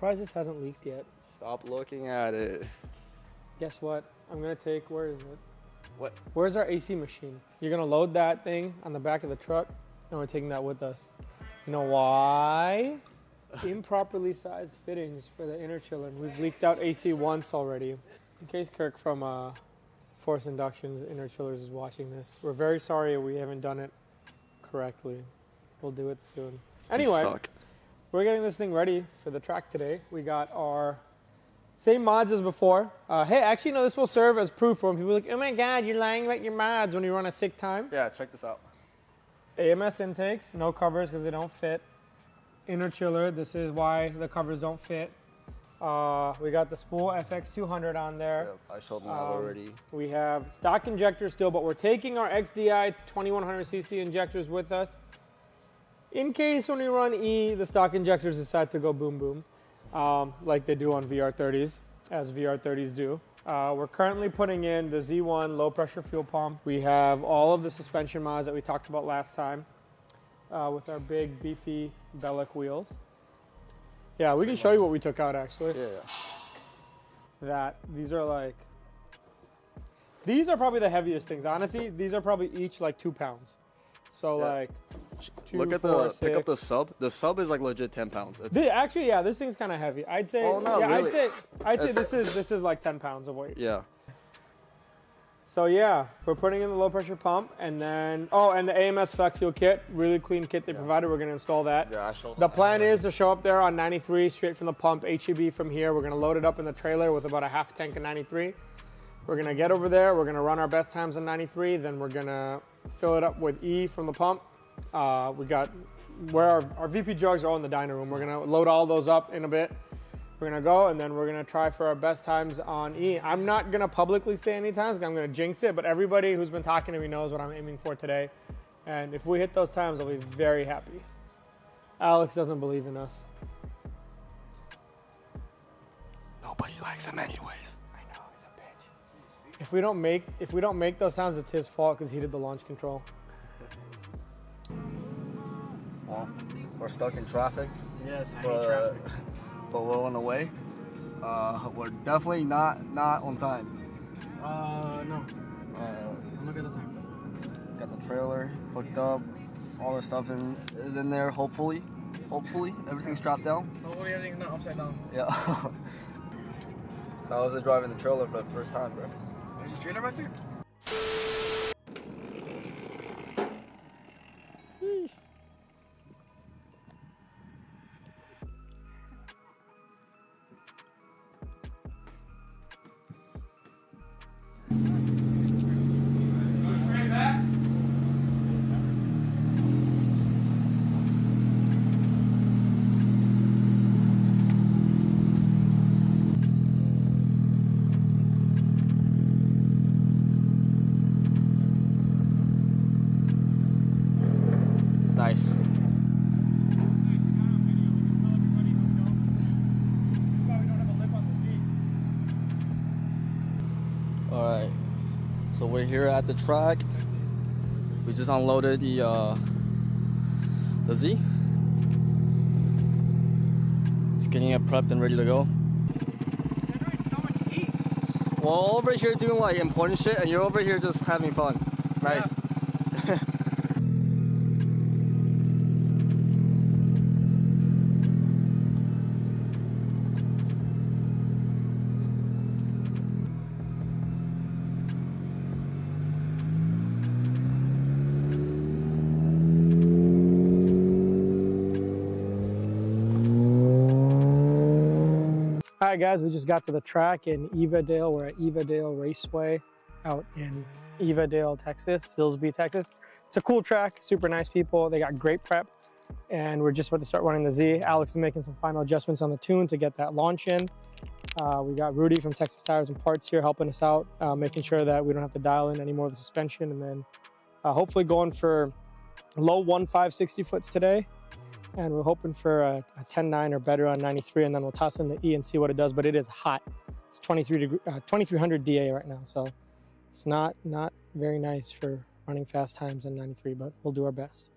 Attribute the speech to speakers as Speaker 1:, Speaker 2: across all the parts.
Speaker 1: Surprised this hasn't leaked yet.
Speaker 2: Stop looking at it.
Speaker 1: Guess what? I'm gonna take, where is it?
Speaker 2: What?
Speaker 1: Where's our AC machine? You're gonna load that thing on the back of the truck and we're taking that with us. You know why? Improperly sized fittings for the inner chiller. We've leaked out AC once already. In case Kirk from Force Inductions Inner Chillers is watching this, we're very sorry we haven't done it correctly. We'll do it soon. Anyway, we're getting this thing ready for the track today. We got our same mods as before. Hey, actually, no, this will serve as proof for when people are like, oh my God, you're lying about your mods when you run a sick time.
Speaker 2: Yeah, check this out.
Speaker 1: AMS intakes, no covers because they don't fit. Inner chiller, this is why the covers don't fit. We got the spool FX200 on there.
Speaker 2: Yeah, I showed them that already.
Speaker 1: We have stock injectors still, but we're taking our XDI 2100cc injectors with us. In case when we run E, the stock injectors decide to go boom boom, like they do on VR30s, as VR30s do. We're currently putting in the Z1 low pressure fuel pump. We have all of the suspension mods that we talked about last time with our big beefy Bellic wheels. Yeah, we can show you what we took out actually.
Speaker 2: Yeah.
Speaker 1: These are probably the heaviest things. Honestly, these are probably each like 2 pounds. So yeah. Like,
Speaker 2: look at pick up the sub. The sub is like legit 10 pounds.
Speaker 1: Actually, yeah, this thing's kind of heavy. I'd say,
Speaker 2: oh, no,
Speaker 1: yeah,
Speaker 2: really.
Speaker 1: I'd say this is like 10 pounds of weight.
Speaker 2: Yeah.
Speaker 1: So yeah, we're putting in the low pressure pump, and then and the AMS Flex Seal kit, really clean kit they provided. We're gonna install that.
Speaker 2: Yeah, I showed.
Speaker 1: The plan is to show up there on 93 straight from the pump, HEB from here. We're gonna load it up in the trailer with about a half tank of 93. We're gonna get over there. We're gonna run our best times on 93. Then we're gonna fill it up with E from the pump. We got where our VP jugs are all in the dining room. We're gonna load all those up in a bit. We're gonna go and then we're gonna try for our best times on E. I'm not gonna publicly say any times because I'm gonna jinx it, but everybody who's been talking to me knows what I'm aiming for today. And if we hit those times, I'll be very happy. Alex doesn't believe in us.
Speaker 2: Nobody likes him anyways.
Speaker 1: I know, he's a bitch. If we don't make those times, it's his fault because he did the launch control.
Speaker 2: Well, we're stuck in traffic.
Speaker 3: Yes, I hate traffic.
Speaker 2: But we're on the way. We're definitely not on time.
Speaker 3: No. Look at the time.
Speaker 2: Got the trailer hooked up. All the stuff is in there. Hopefully, everything's strapped down.
Speaker 3: Hopefully everything's not upside down.
Speaker 2: Yeah. So how was it driving the trailer for the first time, bro?
Speaker 3: There's a trailer back there.
Speaker 2: Nice. Alright, so we're here at the track. We just unloaded the Z. Just getting it prepped and ready to go.
Speaker 1: Generates so much heat.
Speaker 2: Well, over here doing like important shit, and you're over here just having fun. Nice. Yeah.
Speaker 1: Alright guys, we just got to the track in Evadale. We're at Evadale Raceway out in Evadale, Texas, Silsbee, Texas. It's a cool track, super nice people. They got great prep and we're just about to start running the Z. Alex is making some final adjustments on the tune to get that launch in. We got Rudy from Texas Tires and Parts here helping us out, making sure that we don't have to dial in any more of the suspension, and then hopefully going for low 1.5 60 foots today. And we're hoping for a 10.9 or better on 93, and then we'll toss in the E and see what it does. But it is hot. It's 2300 DA right now, so it's not very nice for running fast times on 93, but we'll do our best.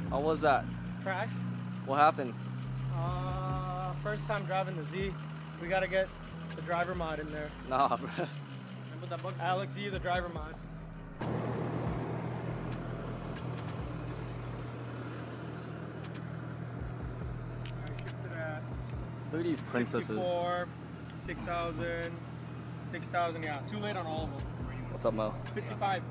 Speaker 2: How was that?
Speaker 1: Crash.
Speaker 2: What happened?
Speaker 1: First time driving the Z. We gotta get the driver mod in there.
Speaker 2: Nah, bro.
Speaker 1: Alex E, the driver mod.
Speaker 2: Look at these princesses.
Speaker 1: 64, 6,000, 6,000, yeah. Too late on all of them.
Speaker 2: What's up, Mo?
Speaker 1: 55.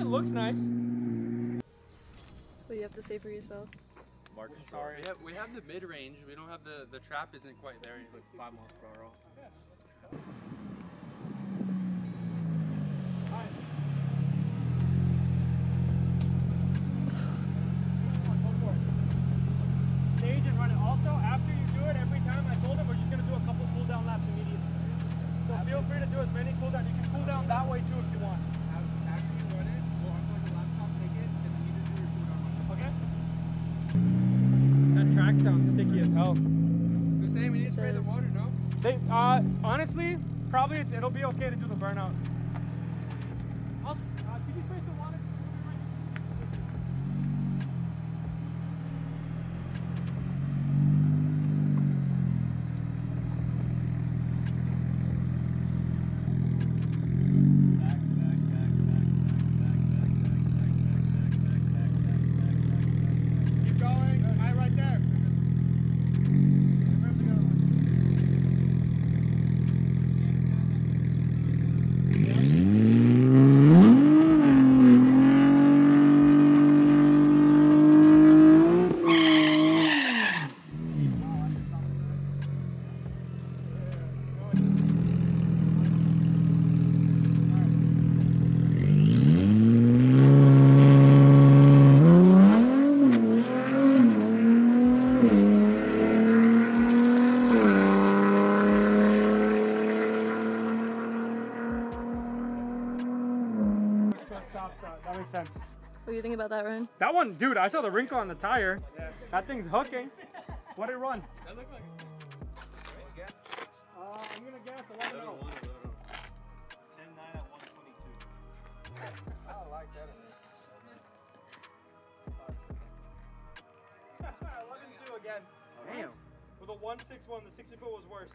Speaker 1: Looks nice.
Speaker 4: What do you have to say for yourself?
Speaker 3: Mark,
Speaker 5: sorry. We have the mid-range. We don't have the trap isn't quite there. He's like 5 miles per hour off.
Speaker 1: Stage and run it. Also, after you do it, every time I told him we're just gonna do a couple cool down laps immediately. So feel free to do as many cool down. You can cool down that way too if you want.
Speaker 5: After you run it, go onto the laptop, take it, and then either do your cool down.
Speaker 1: Okay. That track sounds sticky as hell.
Speaker 5: You're saying we need to spray the water, no?
Speaker 1: They honestly, probably it'll be okay to do the burnout. Can you spray some water? That makes sense.
Speaker 4: What do you think about that run?
Speaker 1: That one, dude, I saw the wrinkle on the tire. Yeah. That thing's hooking. What did it run?
Speaker 5: That looked like.
Speaker 1: I'm gonna guess 11.0.
Speaker 5: 10.9 at 122.
Speaker 3: I like that.
Speaker 1: 11.2 again.
Speaker 5: Damn.
Speaker 1: With a 1.61, the 60 foot was worse.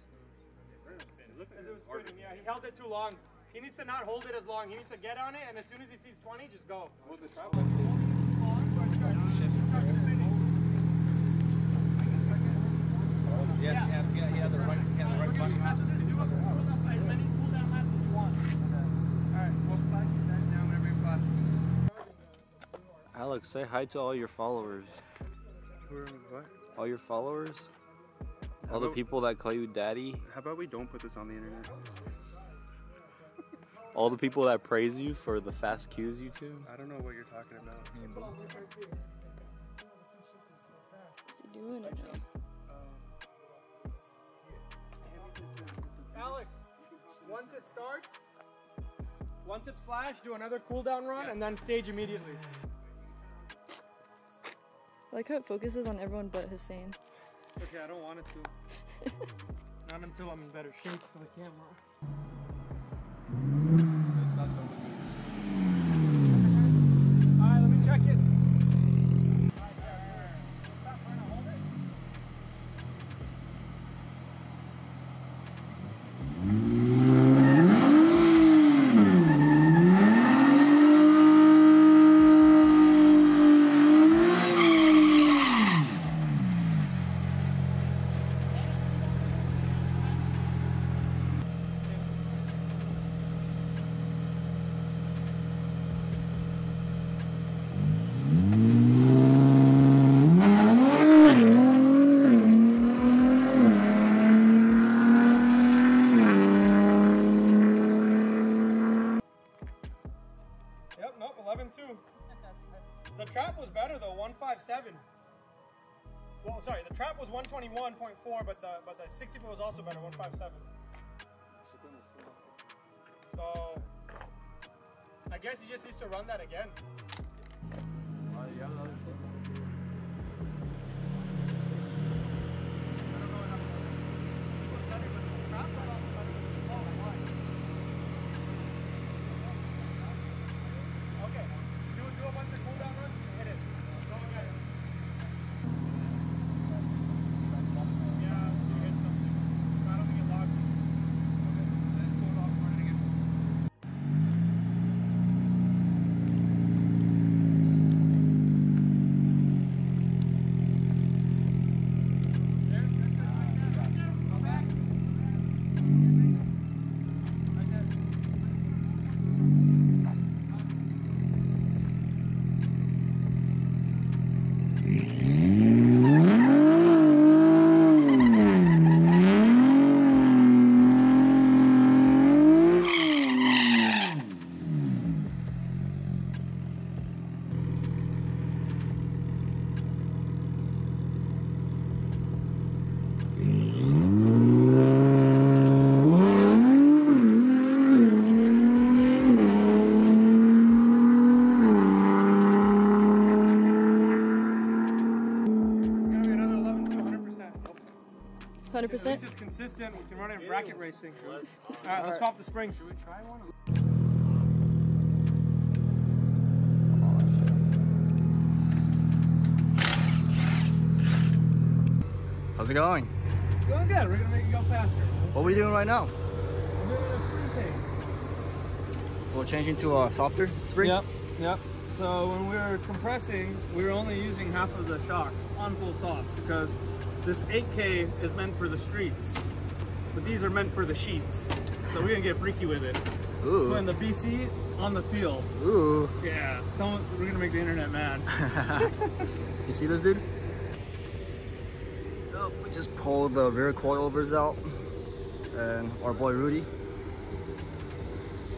Speaker 5: It looked like
Speaker 1: It was spinning. Yeah, he held it too long. He needs to not hold it as long. He needs to get on it, and as soon as he sees 20, just go.
Speaker 5: Yeah, he had the right button.
Speaker 1: As many cool down laps as you want. Alright, we'll flash that down whenever you flash.
Speaker 6: Alex, say hi to all your followers.
Speaker 5: What?
Speaker 6: All your followers? All the people that call you daddy?
Speaker 5: How about we don't put this on the internet?
Speaker 6: All the people that praise you for the fast cues you do?
Speaker 5: I don't know what you're talking about.
Speaker 4: What's he doing in there?
Speaker 1: Alex, once it starts, once it's flashed, do another cooldown run and then stage immediately.
Speaker 4: I like how it focuses on everyone but Hussain.
Speaker 1: Okay, I don't want it to. Not until I'm in better shape for the camera. Alright, let me check it. Yep, nope, 11.2. The trap was better though, 157. Well, sorry, the trap was 121.4, but the 60 foot was also better, 157. So I guess he just needs to run that again. Okay, do a bunch of cooldown runs and hit it. Go again. Yeah, you hit something. I don't think it logged. Okay, then pull it off and run it again. There, that's it, like that. Go back. Like that. It's gonna be another 11 to 100%. At least
Speaker 4: 100%?
Speaker 1: it's consistent. We can run it in bracket racing. Alright, let's swap the springs. Should we try one?
Speaker 2: How's it going?
Speaker 1: It's going good. We're gonna make it go faster.
Speaker 2: What are we doing right now?
Speaker 1: We're doing a spring thing.
Speaker 2: So we're changing to a softer spring?
Speaker 1: Yep. So when we were compressing, we were only using half of the shock on full soft because this 8K is meant for the streets, but these are meant for the sheets. So we're gonna get freaky with it.
Speaker 2: Ooh.
Speaker 1: Putting the BC on the field.
Speaker 2: Ooh.
Speaker 1: Yeah, we're gonna make the internet mad.
Speaker 2: You see this, dude? Oh, we just pulled the rear coilovers out, and our boy Rudy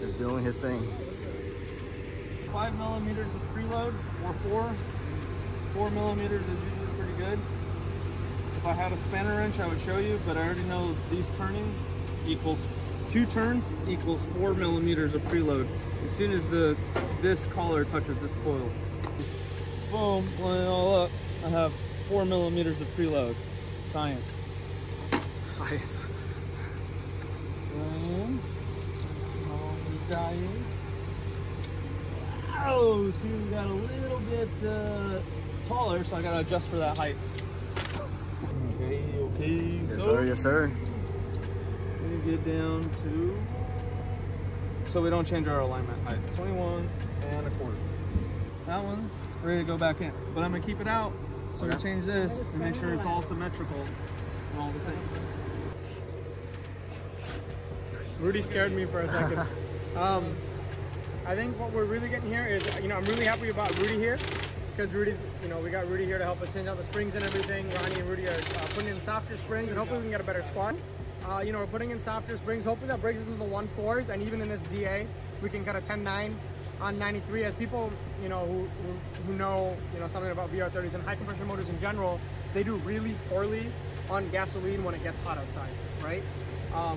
Speaker 2: is doing his thing.
Speaker 1: 5 millimeters of preload or 4. 4 millimeters is usually pretty good. If I had a spanner wrench, I would show you, but I already know these turning equals 2 turns equals 4 millimeters of preload. As soon as this collar touches this coil, boom, line it all up, I have 4 millimeters of preload. Science.
Speaker 2: Science.
Speaker 1: And all these values. Oh, see, we got a little bit taller, so I gotta adjust for that height. Okay.
Speaker 2: Yes,
Speaker 1: So
Speaker 2: sir. Yes, sir.
Speaker 1: we get down to
Speaker 5: so we don't change our alignment height. 21 and a quarter. That one's ready to go back in, but I'm gonna keep it out. So we change this and make sure it's all symmetrical and all the same.
Speaker 1: Rudy scared me for a second. I think what we're really getting here is, I'm really happy about Rudy here, because Rudy's, we got Rudy here to help us change out the springs and everything. Ronnie and Rudy are putting in softer springs, and hopefully we can get a better squad. We're putting in softer springs. Hopefully that breaks us into the 1.4s, and even in this DA, we can cut a 10.9 on 93. As people, who know, something about VR30s and high compression motors in general, they do really poorly on gasoline when it gets hot outside, right?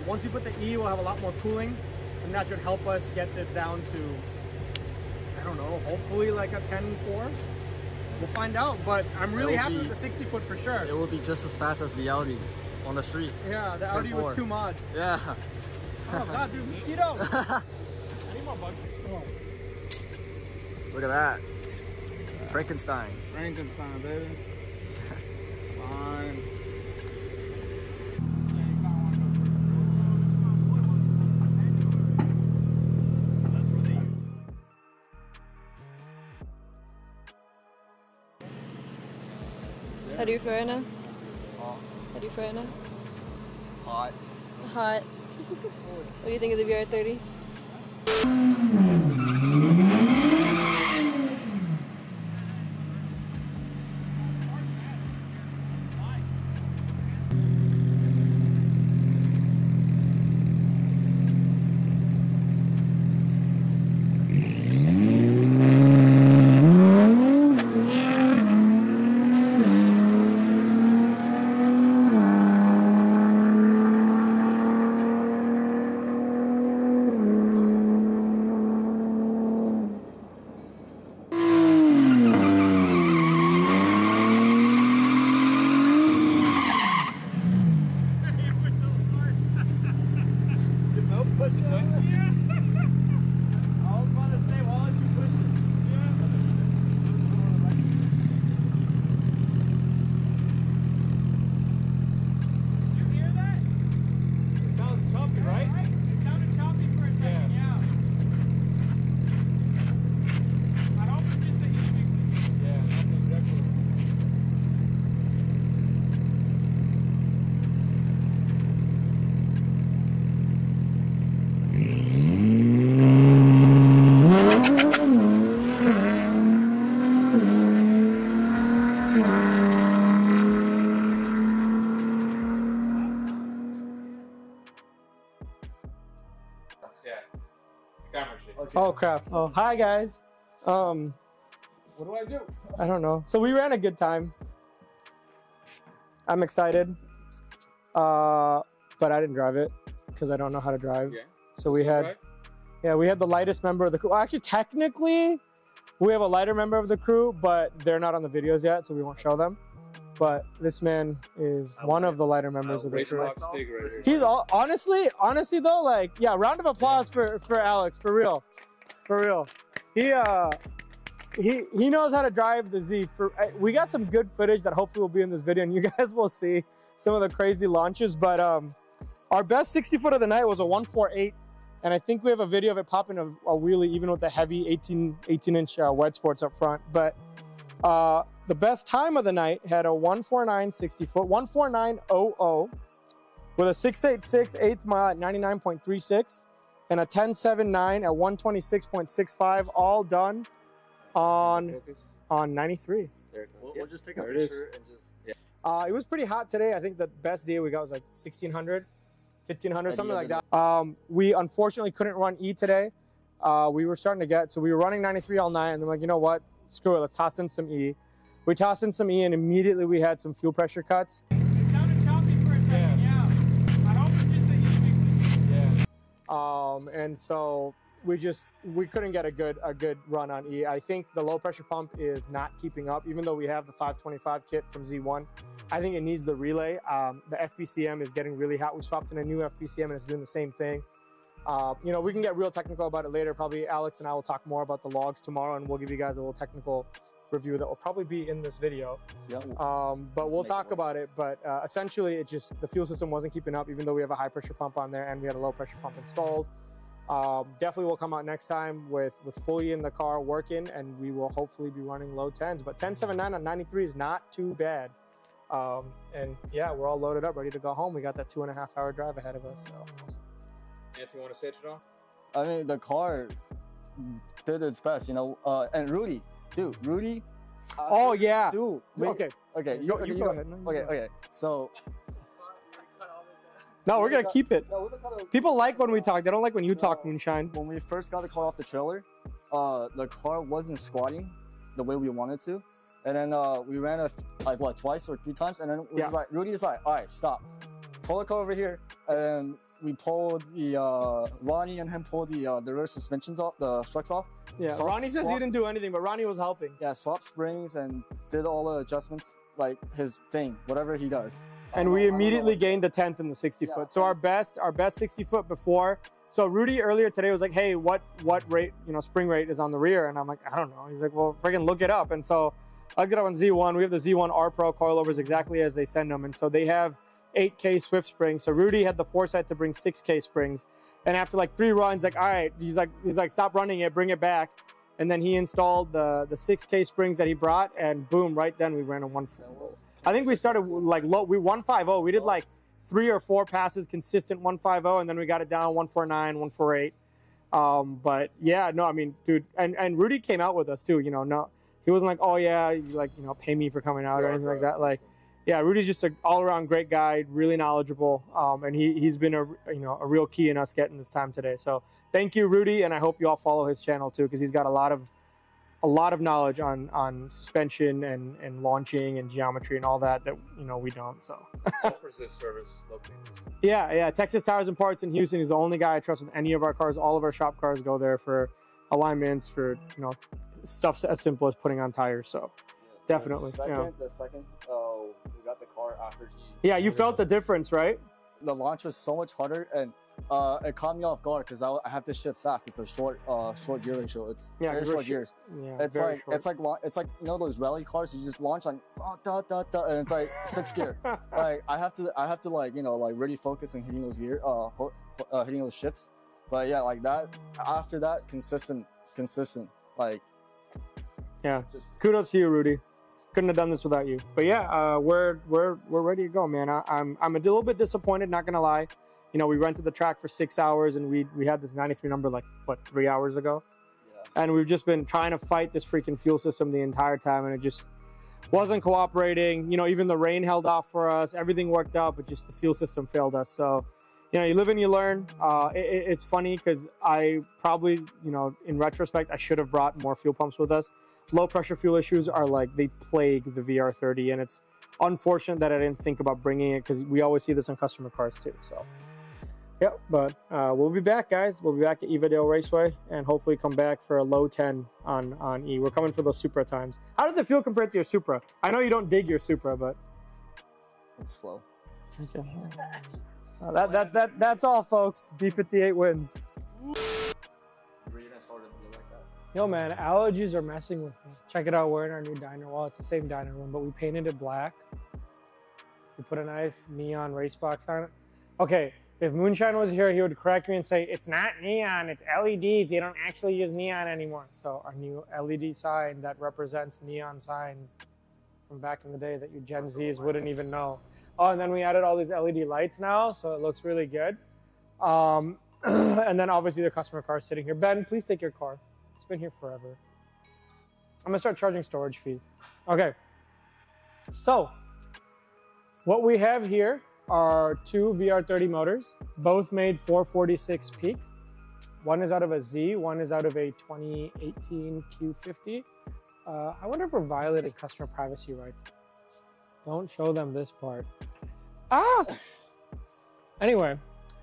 Speaker 1: Once we put the E, we'll have a lot more cooling, and that should help us get this down to, I don't know, hopefully like a 10.4. We'll find out, but I'm really happy with the 60 foot for sure.
Speaker 2: It will be just as fast as the Audi on the street.
Speaker 1: Yeah, the Audi with 2 mods.
Speaker 2: Yeah.
Speaker 1: Oh god, dude, mosquito! I need more bugs. Oh.
Speaker 2: Look at that. Frankenstein.
Speaker 5: Frankenstein, baby. Fine.
Speaker 4: How do you feel right now?
Speaker 2: Oh.
Speaker 4: How do you feel right now?
Speaker 2: Hot.
Speaker 4: Hot. What do you think of the VR30?
Speaker 1: Oh crap. Oh, hi guys. What do I do? I don't know. So we ran a good time. I'm excited. But I didn't drive it because I don't know how to drive.
Speaker 5: Yeah.
Speaker 1: So we had the lightest member of the crew. Well, actually, technically, we have a lighter member of the crew, but they're not on the videos yet, so we won't show them. But this man is one of the lighter members of the crew. He's honestly though, like, yeah, round of applause for Alex, for real. He knows how to drive the Z. We got some good footage that hopefully will be in this video, and you guys will see some of the crazy launches. But our best 60 foot of the night was a 148, and I think we have a video of it popping a wheelie even with the heavy 18-inch wed sports up front. But the best time of the night had a 149 60 foot, 149.00 with a 686 8th mile at 99.36 and a 10.79 at 126.65, all done on 93.
Speaker 2: We'll just take a picture and just, yeah.
Speaker 1: It was pretty hot today. I think the best day we got was like 1600, 1500, something like that. We unfortunately couldn't run E today. We were starting to get, so we were running 93 all night, and I'm like, you know what? Screw it, let's toss in some E. We tossed in some E, and immediately we had some fuel pressure cuts.
Speaker 7: It sounded choppy for a second, yeah. I hope it's just the E mixing.
Speaker 1: Yeah. And so we couldn't get a good run on E. I think the low pressure pump is not keeping up, even though we have the 525 kit from Z1. I think it needs the relay. The FPCM is getting really hot. We swapped in a new FPCM and it's doing the same thing. You know, we can get real technical about it later. Probably Alex and I will talk more about the logs tomorrow, and we'll give you guys a little technical review that will probably be in this video.
Speaker 2: Yeah.
Speaker 1: But we'll talk about it. But essentially, the fuel system wasn't keeping up, even though we have a high pressure pump on there and we had a low pressure pump installed. Definitely will come out next time with fully in the car working, and we will hopefully be running low 10s. But 10.79 on 93 is not too bad. And yeah, we're all loaded up, ready to go home. We got that 2.5-hour drive ahead of us. So.
Speaker 5: Anthony, want to say it at all?
Speaker 2: I mean, the car did its best, you know. And Rudy, dude, Rudy.
Speaker 1: Oh yeah.
Speaker 2: Dude. Wait,
Speaker 1: okay.
Speaker 2: Okay.
Speaker 1: You go ahead. No, you go
Speaker 2: Okay. So.
Speaker 1: No, we're gonna keep it.
Speaker 2: No,
Speaker 1: People like when we talk. They don't like when you talk, Moonshine.
Speaker 2: When we first got the car off the trailer, the car wasn't squatting the way we wanted to. And then we ran it like what, twice or 3 times, and then it was like Rudy's like, all right, stop, pull the car over here, and we pulled the Ronnie and him pulled the rear suspensions off, the struts off.
Speaker 1: Yeah, Ronnie says he didn't do anything, but Ronnie was helping.
Speaker 2: Yeah, swapped springs and did all the adjustments, like his thing, whatever he does.
Speaker 1: And we immediately gained the 10th in the 60 foot. So our best 60 foot before. So Rudy earlier today was like, hey, what rate, you know, spring rate is on the rear? And I'm like, I don't know. He's like, well, friggin' look it up. And so I get up on Z1. We have the Z1 R Pro coilovers exactly as they send them. And so they have 8K Swift springs. So Rudy had the foresight to bring 6K springs. And after like 3 runs, like, all right, he's like, stop running it, bring it back. And then he installed the 6K springs that he brought, and boom, right then we ran a 150. I think we started like low, we 150. We did like 3 or 4 passes, consistent 150, and then we got it down 149, 148. But yeah, no, I mean, dude, and Rudy came out with us too, you know, no, he wasn't like, oh yeah, you like, you know, pay me for coming out or anything like that. Like, yeah, Rudy's just an all-around great guy, really knowledgeable, and he's been a real key in us getting this time today. So thank you, Rudy, and I hope you all follow his channel too, because he's got a lot of knowledge on suspension and launching and geometry and all that you know we don't. So
Speaker 5: Offers this service locally.
Speaker 1: yeah, Texas Tires and Parts in Houston. He's the only guy I trust with any of our cars. All of our shop cars go there for alignments, for you know stuff as simple as putting on tires. So definitely.
Speaker 2: The second we got the car after
Speaker 1: yeah, you felt the difference, right?
Speaker 2: The launch was so much harder, and it caught me off guard because I have to shift fast. It's a short gear ratio. It's very short gears.
Speaker 1: Yeah,
Speaker 2: it's like you know those rally cars. You just launch on and it's like 6th gear. Like I have to like you know like really focus on hitting those hitting those shifts. But yeah, like that. After that, consistent. Like
Speaker 1: yeah. Kudos to you, Rudy. Couldn't have done this without you. But yeah, we're ready to go, man. I'm a little bit disappointed, not gonna lie. You know, we rented the track for 6 hours, and we had this 93 number like what 3 hours ago, and we've just been trying to fight this freaking fuel system the entire time, and it just wasn't cooperating. You know, even the rain held off for us. Everything worked out, but just the fuel system failed us. So, you know, you live and you learn. It's funny because I probably, you know, in retrospect, I should have brought more fuel pumps with us. Low pressure fuel issues are like, they plague the VR30, and it's unfortunate that I didn't think about bringing it because we always see this on customer cars too. So, yep, but we'll be back, guys. We'll be back at Evadale Raceway and hopefully come back for a low 10 on E. We're coming for those Supra times. How does it feel compared to your Supra? I know you don't dig your Supra, but
Speaker 2: it's slow.
Speaker 1: Okay. That's all, folks. B58 wins. Yo, man, allergies are messing with me. Check it out, we're in our new diner. Well, it's the same diner room, but we painted it black. We put a nice neon Racebox on it. Okay, if Moonshine was here, he would correct me and say, it's not neon, it's LEDs. They don't actually use neon anymore. So our new LED sign that represents neon signs from back in the day that you Gen Zs wouldn't even know. Oh, and then we added all these LED lights now, so it looks really good. And then obviously the customer car is sitting here. Ben, please take your car. It's been here forever. I'm gonna start charging storage fees. Okay, so what we have here are 2 VR30 motors, both made 446 peak. One is out of a Z, one is out of a 2018 Q50. I wonder if we're violating customer privacy rights. Don't show them this part. Ah! Anyway,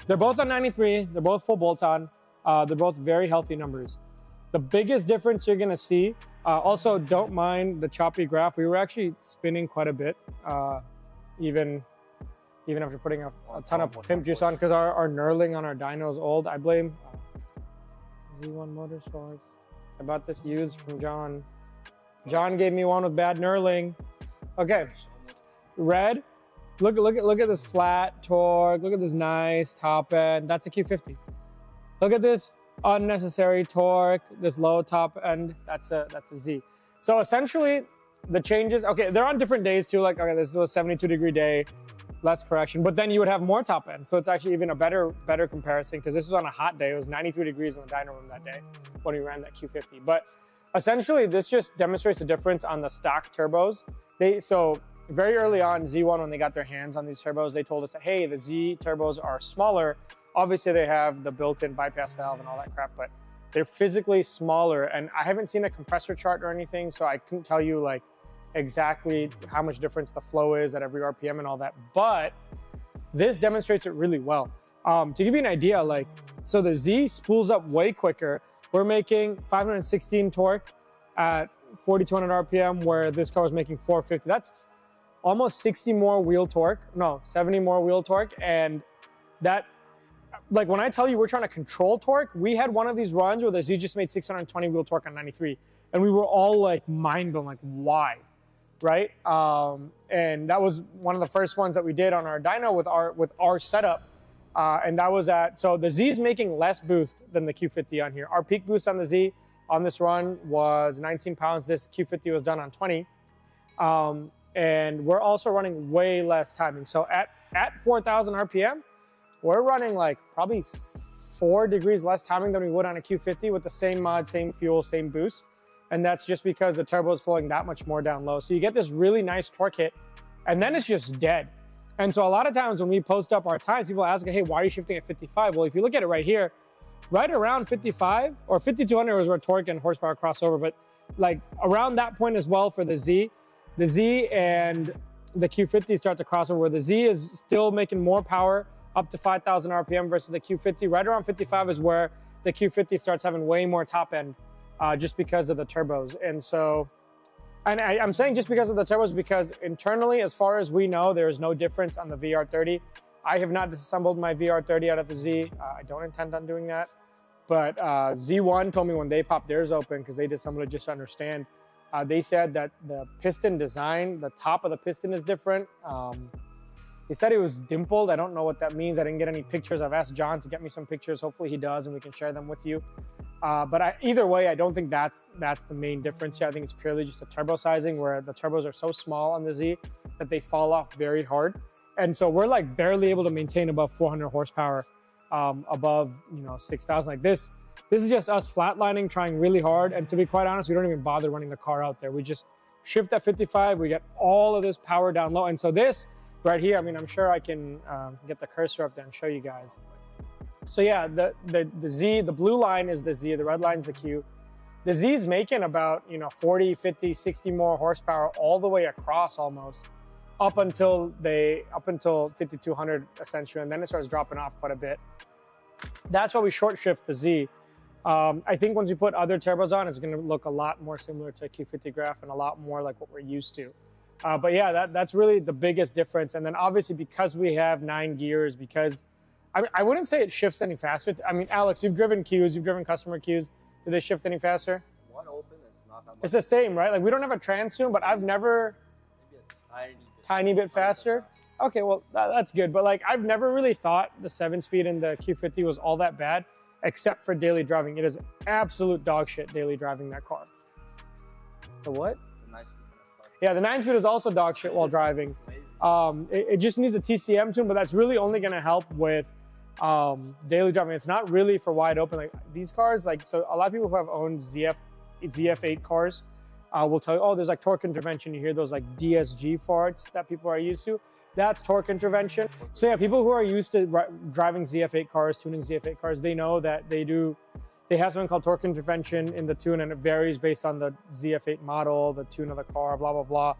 Speaker 1: they're both on 93, they're both full bolt-on. They're both very healthy numbers. The biggest difference you're gonna see, also don't mind the choppy graph. We were actually spinning quite a bit, even after putting a ton of pimp juice on, because our knurling on our dyno is old. I blame Z1 Motorsports. I bought this used from John. John gave me one with bad knurling. Okay, red. Look at this flat torque. Look at this nice top end. That's a Q50. Look at this unnecessary torque, this low top end, that's a Z. So essentially the changes, okay, they're on different days too. Like, okay, this was a 72-degree day, less correction, but then you would have more top end. So it's actually even a better comparison, because this was on a hot day. It was 93 degrees in the dyno room that day when we ran that Q50. But essentially this just demonstrates the difference on the stock turbos. So very early on, Z1, when they got their hands on these turbos, they told us that, hey, the Z turbos are smaller. Obviously they have the built-in bypass valve and all that crap, but they're physically smaller. And I haven't seen a compressor chart or anything, so I couldn't tell you like exactly how much difference the flow is at every RPM and all that, but this demonstrates it really well. To give you an idea, like, so the Z spools up way quicker. We're making 516 torque at 4,200 RPM, where this car was making 450. That's almost 60 more wheel torque, no, 70 more wheel torque. And that, like, when I tell you we're trying to control torque, we had one of these runs where the Z just made 620 wheel torque on 93. And we were all like mind blown, like, why? Right? And that was one of the first ones that we did on our dyno with our setup. And that was so the Z is making less boost than the Q50 on here. Our peak boost on the Z on this run was 19 pounds. This Q50 was done on 20. And we're also running way less timing. So at 4,000 RPM, we're running like probably 4 degrees less timing than we would on a Q50 with the same mod, same fuel, same boost. And that's just because the turbo is flowing that much more down low. So you get this really nice torque hit, and then it's just dead. And so a lot of times when we post up our times, people ask, hey, why are you shifting at 55? Well, if you look at it right here, right around 55 or 5,200 was where torque and horsepower crossover, but like around that point as well for the Z and the Q50 start to cross over, where the Z is still making more power up to 5,000 RPM versus the Q50. Right around 55 is where the Q50 starts having way more top end. Just because of the turbos. And so, and I'm saying just because of the turbos, because internally, as far as we know, there is no difference on the VR30. I have not disassembled my VR30 out of the Z. I don't intend on doing that. But Z1 told me when they popped theirs open, because they disassembled it just to understand, they said that the piston design, the top of the piston is different. He said it was dimpled. I don't know what that means. I didn't get any pictures. I've asked John to get me some pictures. Hopefully he does, and we can share them with you. But either way, I don't think that's the main difference here. I think it's purely just the turbo sizing, where the turbos are so small on the Z that they fall off very hard. And so we're like barely able to maintain above 400 horsepower, above 6,000. Like this is just us flatlining, trying really hard. And to be quite honest, we don't even bother running the car out there. We just shift at 55. We get all of this power down low. And so this right here, I mean, I'm sure I can get the cursor up there and show you guys. So yeah, the Z, the blue line is the Z, the red line is the Q. The Z is making about 40, 50, 60 more horsepower all the way across almost up until 5,200 essentially, and then it starts dropping off quite a bit. That's why we short shift the Z. I think once we put other turbos on, it's going to look a lot more similar to a Q50 graph and a lot more like what we're used to. But yeah, that's really the biggest difference. And then obviously because we have 9 gears, because I wouldn't say it shifts any faster. I mean, Alex, you've driven Qs, you've driven customer Qs. Do they shift any faster?
Speaker 2: One open, it's not that much.
Speaker 1: It's the same, right? Like we don't have a trans tune, but I've never...
Speaker 2: Maybe a
Speaker 1: tiny bit faster. Okay, well, that's good. But like, I've never really thought the 7-speed in the Q50 was all that bad, except for daily driving. It is absolute dog shit daily driving that car. The what?
Speaker 2: The 9-speed sucks.
Speaker 1: Yeah, the 9-speed is also dog shit while driving. It just needs a TCM tune, but that's really only going to help with daily driving. It's not really for wide open. Like these cars, like, so a lot of people who have owned ZF8 cars will tell you, oh, there's like torque intervention. You hear those like DSG farts that people are used to. That's torque intervention. So yeah, people who are used to driving ZF8 cars, tuning ZF8 cars, they know that they have something called torque intervention in the tune, and it varies based on the ZF8 model, the tune of the car, blah, blah, blah.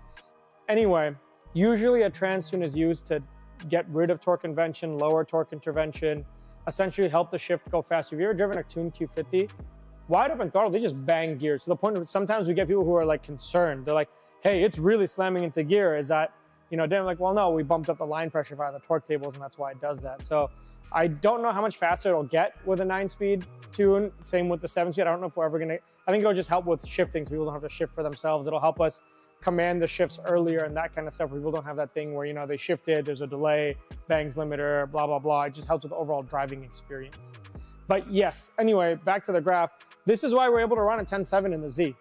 Speaker 1: Anyway, usually a trans tune is used to get rid of torque intervention, lower torque intervention, essentially help the shift go faster. Have you ever driven a tuned Q50? Wide open throttle, they just bang gears to the point where sometimes we get people who are like concerned. They're like, hey, it's really slamming into gear. Is that, they're like, well, no, we bumped up the line pressure via the torque tables, and that's why it does that. So I don't know how much faster it'll get with a 9-speed tune. Same with the 7-speed. I don't know if we're ever going to, I think it'll just help with shifting so people don't have to shift for themselves. It'll help us command the shifts earlier and that kind of stuff. People don't have that thing where, they shifted, there's a delay, bangs limiter, blah, blah, blah. It just helps with the overall driving experience. But yes, anyway, back to the graph. This is why we're able to run a 10.7 in the Z.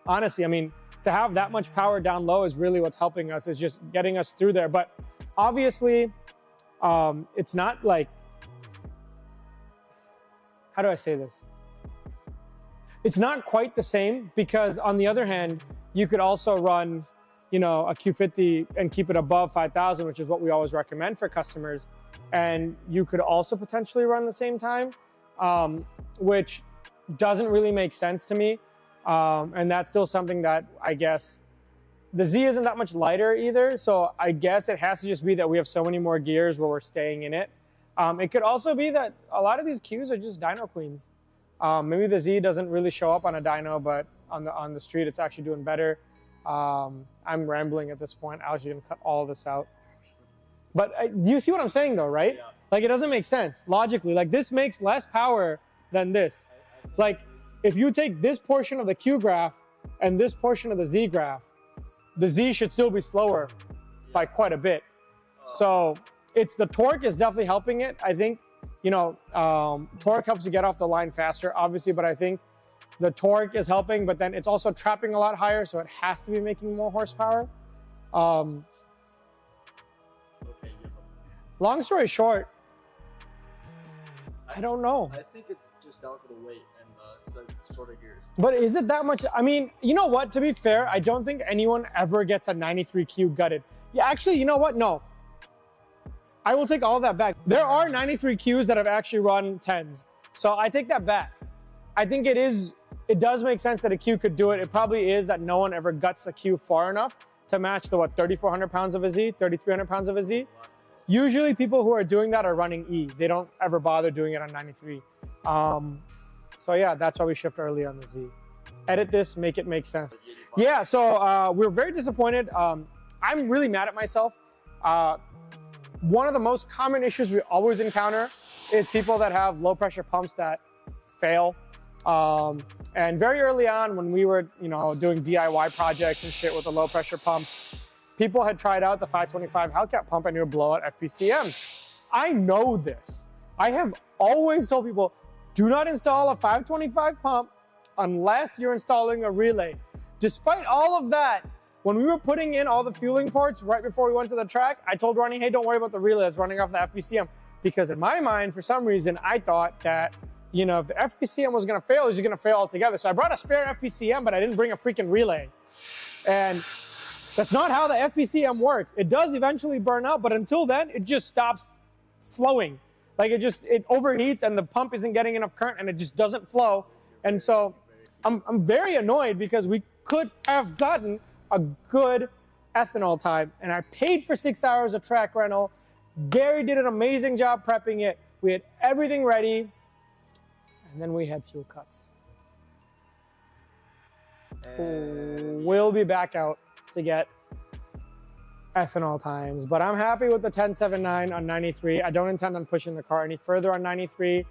Speaker 1: Honestly, I mean, to have that much power down low is really what's helping us, is just getting us through there. But obviously, it's not like, how do I say this? It's not quite the same, because on the other hand, you could also run, you know, a Q50 and keep it above 5,000, which is what we always recommend for customers. And you could also potentially run the same time, which doesn't really make sense to me. And that's still something that I guess the Z isn't that much lighter either. So I guess it has to just be that we have so many more gears where we're staying in it. It could also be that a lot of these Qs are just dyno queens. Maybe the Z doesn't really show up on a dyno, but on the street, it's actually doing better. I'm rambling at this point. I was just gonna cut all of this out. But you see what I'm saying though, right? Yeah. Like, it doesn't make sense logically. Like, this makes less power than this. Like, if you take this portion of the Q graph and this portion of the Z graph, the Z should still be slower by quite a bit. So it's the torque is definitely helping it. I think, you know, torque helps you get off the line faster, obviously, but I think the torque is helping, but then it's also trapping a lot higher, so it has to be making more horsepower. Long story short, I don't know.
Speaker 2: I think it's just down to the weight and the shorter gears.
Speaker 1: But is it that much? I mean, you know what? To be fair, I don't think anyone ever gets a 93Q gutted. Yeah, actually, you know what? No. I will take all of that back. There are 93Qs that have actually run 10s. So I take that back. I think it does make sense that a Q could do it. It probably is that no one ever guts a Q far enough to match the, what, 3,400 pounds of a Z, 3,300 pounds of a Z. Usually people who are doing that are running E. They don't ever bother doing it on 93. So yeah, that's why we shift early on the Z. Edit this, make it make sense. Yeah, so we're very disappointed. I'm really mad at myself. One of the most common issues we always encounter is people that have low pressure pumps that fail. And very early on when we were, you know, doing DIY projects and shit with the low pressure pumps, people had tried out the 525 Hellcat pump and it would blow out FPCMs. I know this. I have always told people, do not install a 525 pump unless you're installing a relay. Despite all of that, when we were putting in all the fueling ports right before we went to the track, I told Ronnie, hey, don't worry about the relay that's running off the FPCM. Because in my mind, for some reason, I thought that, you know, if the FPCM was gonna fail, it was gonna fail altogether. So I brought a spare FPCM, but I didn't bring a freaking relay. And that's not how the FPCM works. It does eventually burn out, but until then, it just stops flowing. Like it overheats and the pump isn't getting enough current and it just doesn't flow. And so I'm very annoyed because we could have gotten a good ethanol time and I paid for 6 hours of track rental. Gary did an amazing job prepping it. We had everything ready and then we had fuel cuts. We'll be back out to get ethanol times, but I'm happy with the 10.79 on 93. I don't intend on pushing the car any further on 93.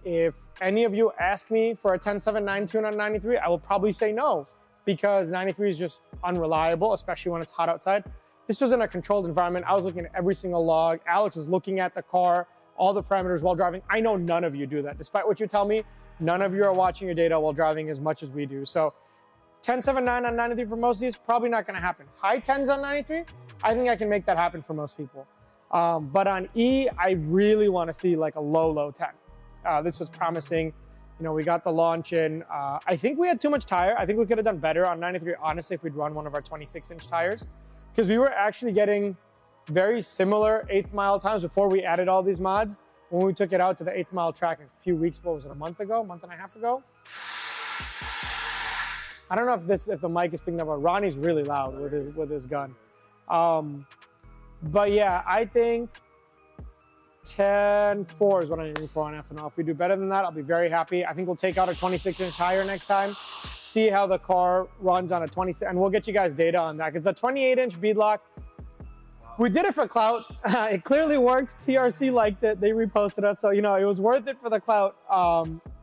Speaker 1: If any of you ask me for a 10.79 tune on 93, I will probably say no, because 93 is just unreliable, especially when it's hot outside. This was in a controlled environment. I was looking at every single log. Alex was looking at the car, all the parameters while driving. I know none of you do that. Despite what you tell me, none of you are watching your data while driving as much as we do. So 10.79 on 93 for most of these, probably not gonna happen. High 10s on 93, I think I can make that happen for most people. But on E, I really wanna see like a low 10. This was promising. You know, we got the launch in. I think we had too much tire. I think we could have done better on 93, honestly, if we'd run one of our 26-inch tires. Because we were actually getting very similar 8th mile times before we added all these mods. When we took it out to the 8th mile track a few weeks, what was it, a month and a half ago? I don't know if the mic is picking up, but Ronnie's really loud with his gun. But yeah, I think 10.4 is what I'm aiming for on ethanol. If we do better than that, I'll be very happy. I think we'll take out a 26-inch tire next time, see how the car runs on a 26, and we'll get you guys data on that. Because the 28-inch beadlock, we did it for clout. It clearly worked. TRC liked it. They reposted us. So, you know, it was worth it for the clout.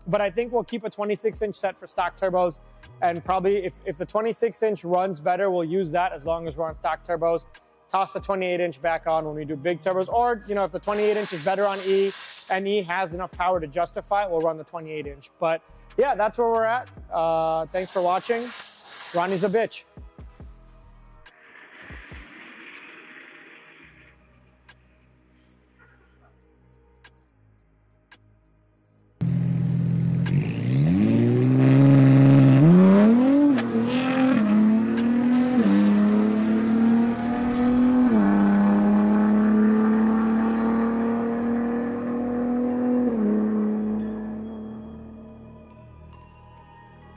Speaker 1: But I think we'll keep a 26-inch set for stock turbos. And probably if the 26-inch runs better, we'll use that as long as we're on stock turbos. toss the 28-inch back on when we do big turbos. Or, you know, if the 28-inch is better on E and E has enough power to justify it, we'll run the 28-inch. But yeah, that's where we're at. Thanks for watching. Ronnie's a bitch.